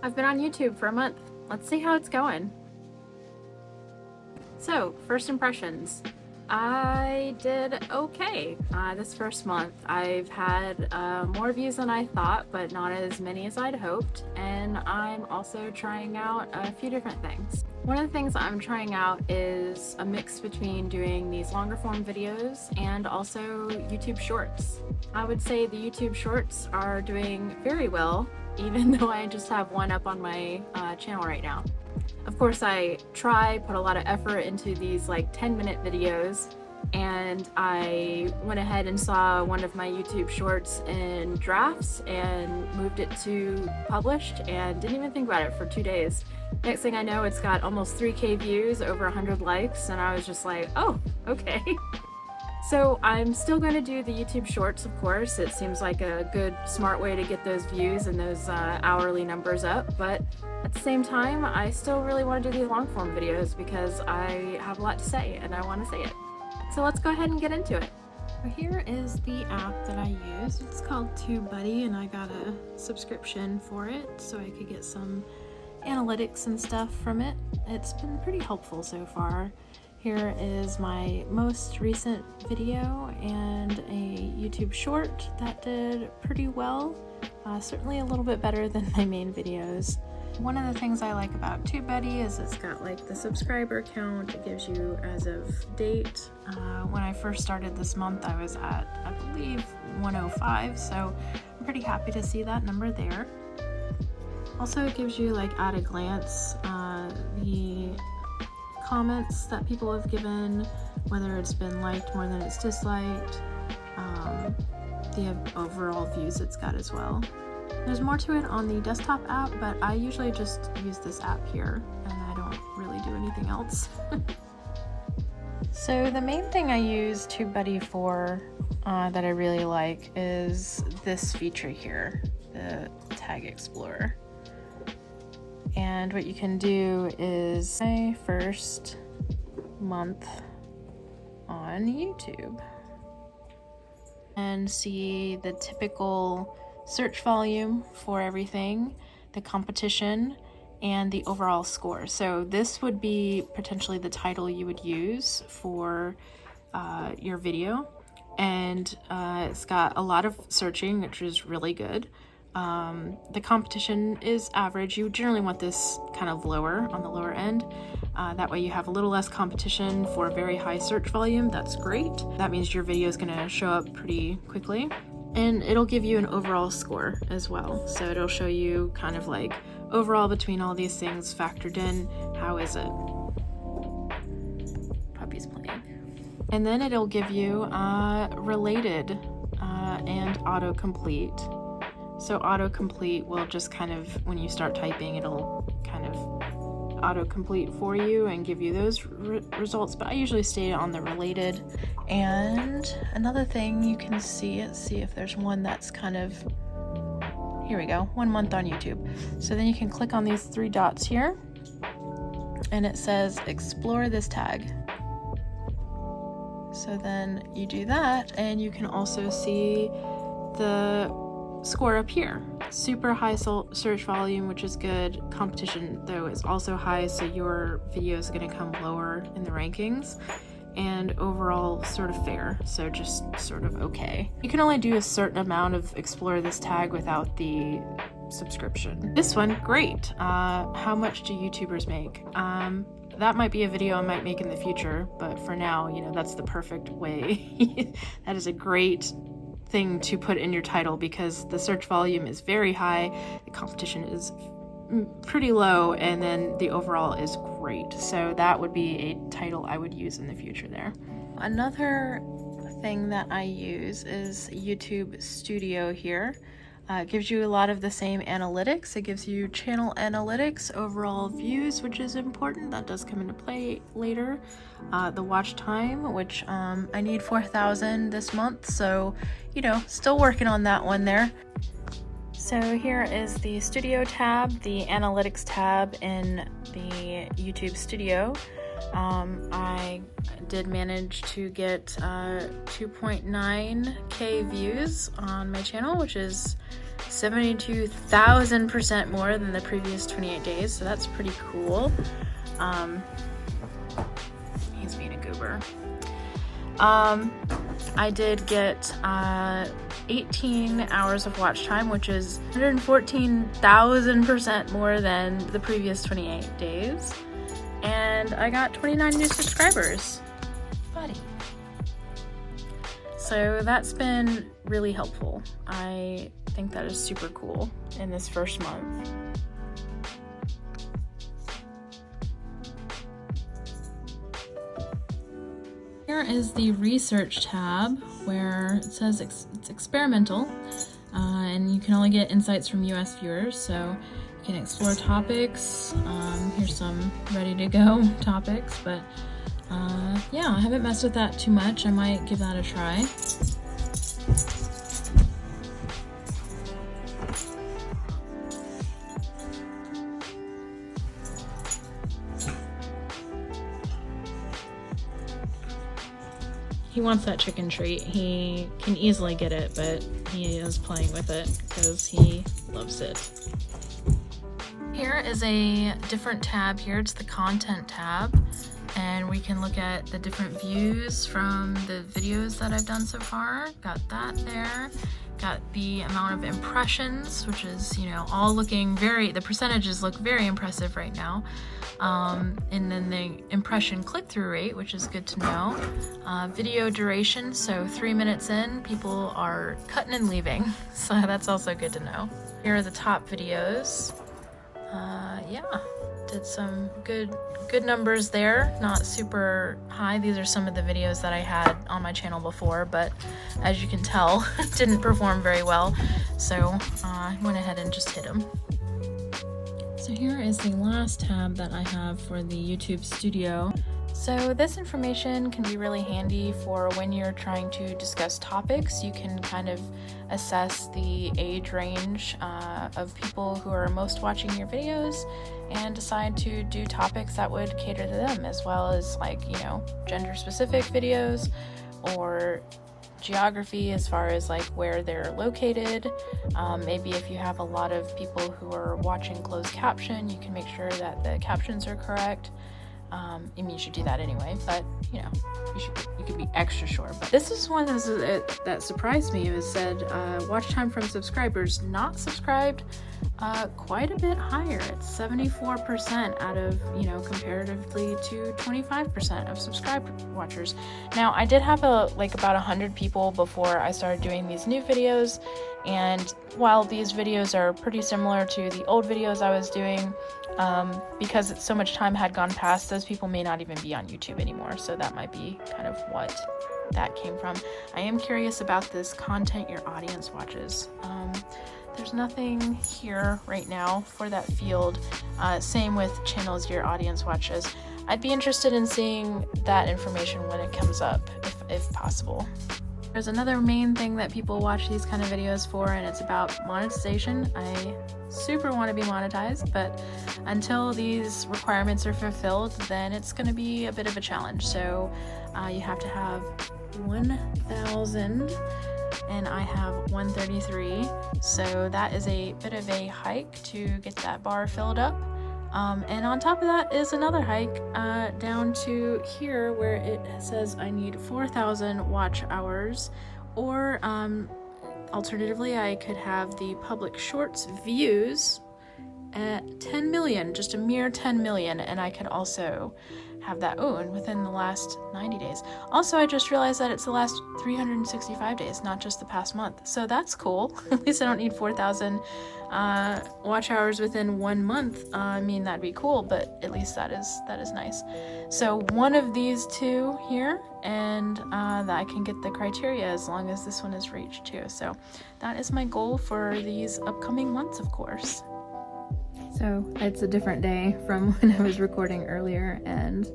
I've been on YouTube for a month. Let's see how it's going. So, first impressions. I did okay this first month. I've had more views than I thought, but not as many as I'd hoped, and I'm also trying out a few different things. One of the things I'm trying out is a mix between doing these longer form videos and also YouTube Shorts. I would say the YouTube Shorts are doing very well, even though I just have one up on my channel right now. Of course, I put a lot of effort into these like 10-minute videos, and I went ahead and saw one of my YouTube Shorts in drafts and moved it to published and didn't even think about it for 2 days. Next thing I know, it's got almost 3K views, over 100 likes, and I was just like, oh, okay. So I'm still going to do the YouTube Shorts, of course. It seems like a good, smart way to get those views and those hourly numbers up, but at the same time, I still really want to do these long form videos because I have a lot to say and I want to say it. So let's go ahead and get into it. So here is the app that I use. It's called TubeBuddy, and I got a subscription for it so I could get some analytics and stuff from it. It's been pretty helpful so far. Here is my most recent video and a YouTube short that did pretty well. Certainly a little bit better than my main videos. One of the things I like about TubeBuddy is it's got like the subscriber count. It gives you as of date. When I first started this month, I was at, I believe, 105, so I'm pretty happy to see that number there. Also, it gives you like at a glance the comments that people have given, whether it's been liked more than it's disliked, the overall views it's got as well. There's more to it on the desktop app, but I usually just use this app here and I don't really do anything else. So the main thing I use TubeBuddy for that I really like is this feature here, the Tag Explorer. And what you can do is my first month on YouTube and see the typical search volume for everything, the competition, and the overall score. So this would be potentially the title you would use for your video. And it's got a lot of searching, which is really good. The competition is average. You generally want this kind of lower, on the lower end. That way you have a little less competition for a very high search volume. That's great. That means your video is going to show up pretty quickly. And it'll give you an overall score as well. So it'll show you kind of like overall between all these things factored in, how is it? Puppy's playing. And then it'll give you related and autocomplete. So autocomplete will just kind of, when you start typing, it'll kind of autocomplete for you and give you those results, but I usually stay on the related. And another thing you can see if there's one that's kind of, here we go, 1 month on YouTube. So then you can click on these 3 dots here and it says explore this tag. So then you do that and you can also see the score up here. Super high search volume, which is good. Competition though is also high, so your video is going to come lower in the rankings. And overall sort of fair, so just sort of okay. You can only do a certain amount of explore this tag without the subscription. This one, great. How much do YouTubers make? That might be a video I might make in the future, but for now, you know, that's the perfect way. That is a great thing to put in your title because the search volume is very high, the competition is pretty low, and then the overall is great. So that would be a title I would use in the future there. Another thing that I use is YouTube Studio here. It gives you a lot of the same analytics. It gives you channel analytics, overall views, which is important. That does come into play later. The watch time, which I need 4,000 this month, so you know, still working on that one there. So here is the Studio tab, the Analytics tab in the YouTube Studio. I did manage to get 2.9K views on my channel, which is 72,000% more than the previous 28 days, so that's pretty cool. He's being a goober. I did get 18 hours of watch time, which is 114,000% more than the previous 28 days. And I got 29 new subscribers. Buddy. So that's been really helpful. I think that is super cool in this first month. Here is the research tab where it says it's experimental, and you can only get insights from US viewers, so you can explore topics. Here's some ready to go topics, but yeah, I haven't messed with that too much. I might give that a try. He wants that chicken treat. He can easily get it, but he is playing with it because he loves it. Here is a different tab here. It's the content tab, and we can look at the different views from the videos that I've done so far. Got that there. Got the amount of impressions, which is, you know, all looking the percentages look very impressive right now. And then the impression click-through rate, which is good to know. Video duration, so 3 minutes in, people are cutting and leaving, so that's also good to know. Here are the top videos. Yeah, did some good numbers there, not super high. These are some of the videos that I had on my channel before, but as you can tell, didn't perform very well, so I went ahead and just hit them. So here is the last tab that I have for the YouTube Studio. So this information can be really handy for when you're trying to discuss topics. You can kind of assess the age range of people who are most watching your videos and decide to do topics that would cater to them, as well as, like, you know, gender specific videos or geography as far as like where they're located. Maybe if you have a lot of people who are watching closed caption, you can make sure that the captions are correct. I mean, you should do that anyway, but you know, you could be extra sure. But this is one that surprised me. It said watch time from subscribers not subscribed quite a bit higher. It's 74% out of, you know, comparatively to 25% of subscribed watchers. Now, I did have about 100 people before I started doing these new videos, and while these videos are pretty similar to the old videos I was doing, because so much time had gone past, those people may not even be on YouTube anymore, so that might be kind of what that came from. I am curious about this content your audience watches. There's nothing here right now for that field. Same with channels your audience watches. I'd be interested in seeing that information when it comes up, if possible. There's another main thing that people watch these kind of videos for, and it's about monetization. I super want to be monetized, but until these requirements are fulfilled, then it's going to be a bit of a challenge. So you have to have 1,000, and I have 133, so that is a bit of a hike to get that bar filled up. And on top of that is another hike down to here where it says I need 4,000 watch hours, or alternatively I could have the public shorts views at 10 million, just a mere 10 million, and I could also have that own within the last 90 days. Also, I just realized that it's the last 365 days, not just the past month. So that's cool. At least I don't need 4,000 watch hours within 1 month. I mean, that'd be cool, but at least that is nice. So one of these two here, and that I can get the criteria as long as this one is reached too. So that is my goal for these upcoming months, of course. So it's a different day from when I was recording earlier, and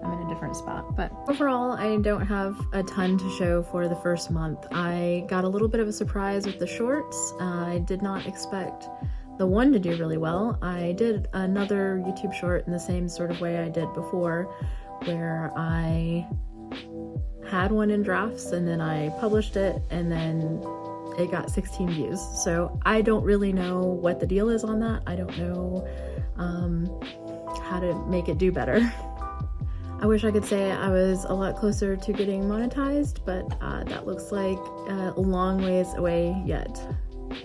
I'm in a different spot. But overall, I don't have a ton to show for the first month. I got a little bit of a surprise with the shorts. I did not expect the one to do really well. I did another YouTube short in the same sort of way I did before, where I had one in drafts and then I published it, and then it got 16 views. So I don't really know what the deal is on that. I don't know how to make it do better. I wish I could say I was a lot closer to getting monetized, but that looks like a long ways away yet.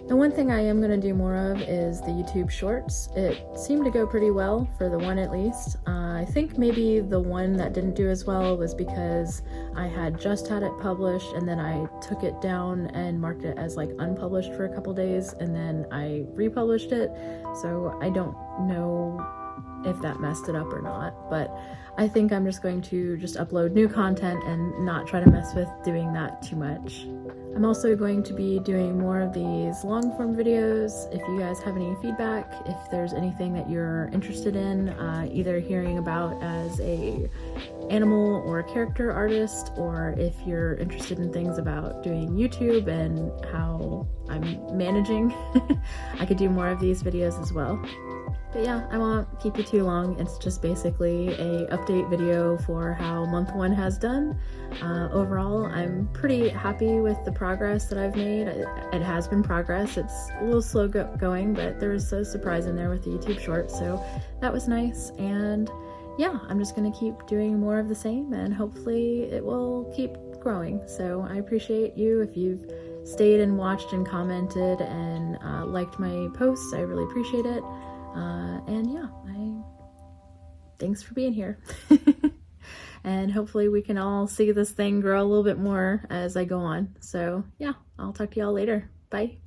The one thing I am going to do more of is the YouTube Shorts. It seemed to go pretty well for the one at least. I think maybe the one that didn't do as well was because I had just had it published and then I took it down and marked it as like unpublished for a couple days and then I republished it. So I don't know if that messed it up or not, but I think I'm just going to just upload new content and not try to mess with doing that too much. I'm also going to be doing more of these long form videos. If you guys have any feedback, if there's anything that you're interested in, either hearing about as a animal or a character artist, or if you're interested in things about doing YouTube and how I'm managing, I could do more of these videos as well. But yeah, I won't keep you too long. It's just basically a update video for how month 1 has done. Overall, I'm pretty happy with the progress that I've made. It has been progress. It's a little slow going, but there was a surprise in there with the YouTube Shorts, so that was nice. And yeah, I'm just gonna keep doing more of the same and hopefully it will keep growing. So I appreciate you if you've stayed and watched and commented and liked my posts. I really appreciate it. And yeah, thanks for being here. And hopefully we can all see this thing grow a little bit more as I go on. So yeah, I'll talk to y'all later. Bye.